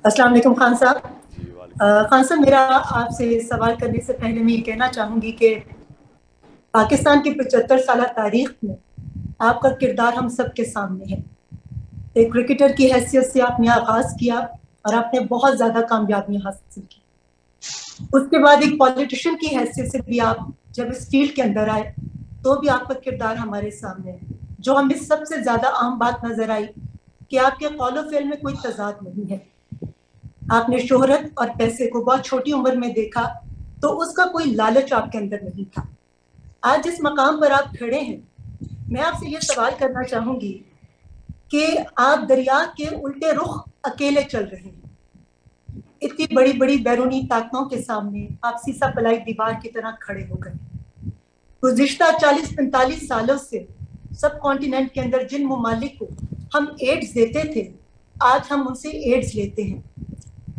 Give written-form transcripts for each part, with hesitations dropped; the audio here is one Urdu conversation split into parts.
السلام علیکم خان صاحب. جی وعلیکم خان صاحب, میرا آپ سے سوال کرنے سے پہلے میں یہ کہنا چاہوں گی کہ پاکستان کی 75 سالہ تاریخ میں آپ کا کردار ہم سب کے سامنے ہے. ایک کرکٹر کی حیثیت سے آپ نے آغاز کیا اور آپ نے بہت زیادہ کامیابیاں حاصل کی. اس کے بعد ایک پولیٹیشین کی حیثیت سے بھی آپ جب اس فیلڈ کے اندر آئے تو بھی آپ کا کردار ہمارے سامنے ہے. جو ہمیں سب سے زیادہ عام بات نظر آئی کہ آپ کے قول و فعل میں کوئی تضاد نہیں ہے. آپ نے شہرت اور پیسے کو بہت چھوٹی عمر میں دیکھا تو اس کا کوئی لالچ آپ کے اندر نہیں تھا. آج جس مقام پر آپ کھڑے ہیں, میں آپ سے یہ سوال کرنا چاہوں گی کہ آپ دریا کے الٹے رخ اکیلے چل رہے ہیں. اتنی بڑی بڑی بیرونی طاقتوں کے سامنے آپ سیسا پلائی دیوار کی طرح کھڑے ہو گئے. گزشتہ 40-45 سالوں سے سب کانٹیننٹ کے اندر جن ممالک کو ہم ایڈز دیتے تھے, آج ہم ان سے ایڈز لیتے ہیں.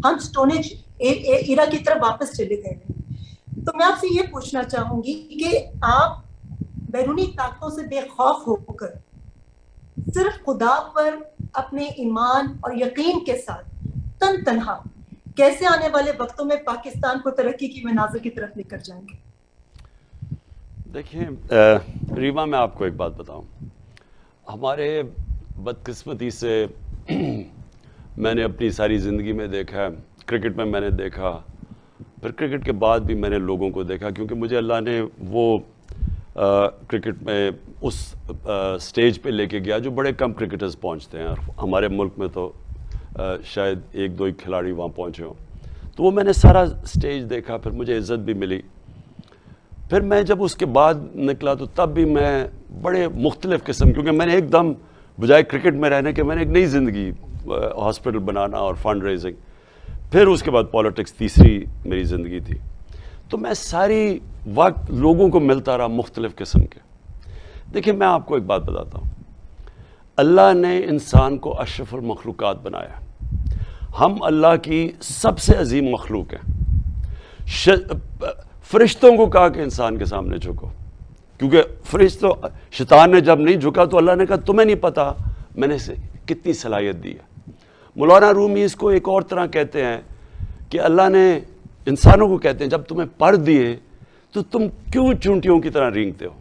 ہم سٹونج ایرا کی طرف واپس چلے گئے ہیں. تو میں آپ سے یہ پوچھنا چاہوں گی کہ آپ بیرونی طاقتوں سے بے خوف ہو کر صرف خدا پر اپنے ایمان اور یقین کے ساتھ تن تنہا کیسے آنے والے وقتوں میں پاکستان کو ترقی کی منازل کی طرف لے کر جائیں گے؟ دیکھیں ریما, میں آپ کو ایک بات بتاؤں. ہمارے بدقسمتی سے میں نے اپنی ساری زندگی میں دیکھا ہے, کرکٹ میں نے دیکھا, پھر کرکٹ کے بعد بھی میں نے لوگوں کو دیکھا, کیونکہ مجھے اللہ نے وہ کرکٹ میں اس سٹیج پہ لے کے گیا جو بڑے کم کرکٹرز پہنچتے ہیں, اور ہمارے ملک میں تو شاید ایک دو ہی کھلاڑی وہاں پہنچے ہوں. تو وہ میں نے سارا سٹیج دیکھا, پھر مجھے عزت بھی ملی. پھر میں جب اس کے بعد نکلا تو تب بھی میں بڑے مختلف قسم, کیونکہ میں نے ایک دم بجائے کرکٹ میں رہنے کے میں نے ایک نئی زندگی, ہاسپٹل بنانا اور فنڈ ریزنگ, پھر اس کے بعد پالیٹکس تیسری میری زندگی تھی. تو میں ساری وقت لوگوں کو ملتا رہا مختلف قسم کے. دیکھیں میں آپ کو ایک بات بتاتا ہوں, اللہ نے انسان کو اشرف المخلوقات بنایا. ہم اللہ کی سب سے عظیم مخلوق ہیں. فرشتوں کو کہا کہ انسان کے سامنے جھکو, کیونکہ شیطان نے جب نہیں جھکا تو اللہ نے کہا تمہیں نہیں پتا میں نے اسے کتنی صلاحیت دی ہے. مولانا رومی اس کو ایک اور طرح کہتے ہیں کہ اللہ نے انسانوں کو کہتے ہیں جب تمہیں پر دیے تو تم کیوں چونٹیوں کی طرح رینگتے ہو.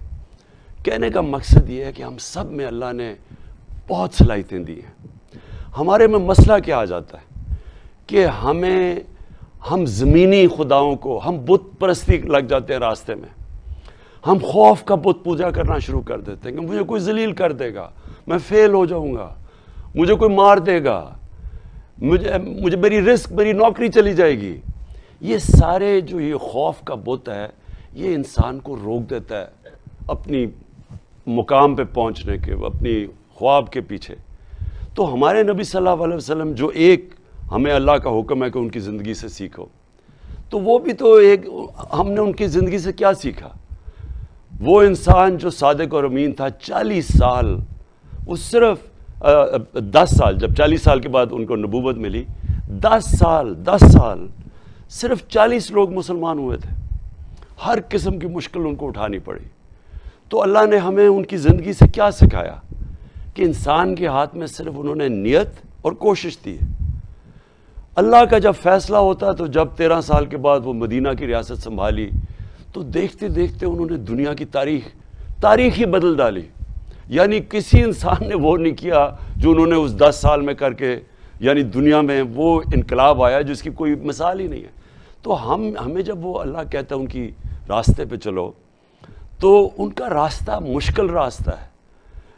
کہنے کا مقصد یہ ہے کہ ہم سب میں اللہ نے بہت صلاحیتیں دی ہیں. ہمارے میں مسئلہ کیا آ جاتا ہے کہ ہم زمینی خداؤں کو, ہم بت پرستی لگ جاتے ہیں راستے میں. ہم خوف کا بت پوجا کرنا شروع کر دیتے ہیں کہ مجھے کوئی ذلیل کر دے گا, میں فیل ہو جاؤں گا, مجھے کوئی مار دے گا, مجھے میری رزق, میری نوکری چلی جائے گی. یہ سارے جو یہ خوف کا بت ہے, یہ انسان کو روک دیتا ہے اپنی مقام پہ پہنچنے کے, اپنی خواب کے پیچھے. تو ہمارے نبی صلی اللہ علیہ وسلم جو ایک ہمیں اللہ کا حکم ہے کہ ان کی زندگی سے سیکھو, تو وہ بھی تو ایک, ہم نے ان کی زندگی سے کیا سیکھا. وہ انسان جو صادق اور امین تھا, 40 سال, وہ صرف 10 سال, جب 40 سال کے بعد ان کو نبوت ملی, 10 سال صرف 40 لوگ مسلمان ہوئے تھے. ہر قسم کی مشکل ان کو اٹھانی پڑی. تو اللہ نے ہمیں ان کی زندگی سے کیا سکھایا کہ انسان کے ہاتھ میں صرف انہوں نے نیت اور کوشش دی ہے. اللہ کا جب فیصلہ ہوتا تو جب 13 سال کے بعد وہ مدینہ کی ریاست سنبھالی تو دیکھتے دیکھتے انہوں نے دنیا کی تاریخ ہی بدل ڈالی. یعنی کسی انسان نے وہ نہیں کیا جو انہوں نے اس 10 سال میں کر کے, یعنی دنیا میں وہ انقلاب آیا جس کی کوئی مثال ہی نہیں ہے. تو ہمیں جب وہ اللہ کہتا ہے ان کی راستے پہ چلو, تو ان کا راستہ مشکل راستہ ہے,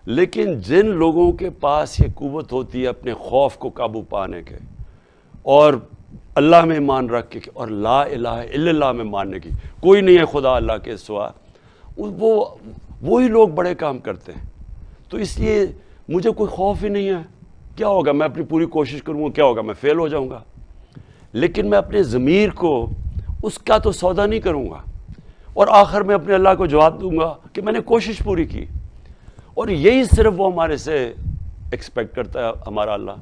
لیکن جن لوگوں کے پاس یہ قوت ہوتی ہے اپنے خوف کو قابو پانے کے, اور اللہ میں ایمان رکھ کے, اور لا الہ الا اللہ میں ماننے کی, کوئی نہیں ہے خدا اللہ کے سوا, وہی لوگ بڑے کام کرتے ہیں. تو اس لیے مجھے کوئی خوف ہی نہیں ہے. کیا ہوگا, میں اپنی پوری کوشش کروں گا, کیا ہوگا, میں فیل ہو جاؤں گا, لیکن میں اپنے ضمیر کو اس کا تو سودا نہیں کروں گا, اور آخر میں اپنے اللہ کو جواب دوں گا کہ میں نے کوشش پوری کی. اور یہی صرف وہ ہمارے سے ایکسپیکٹ کرتا ہے ہمارا اللہ.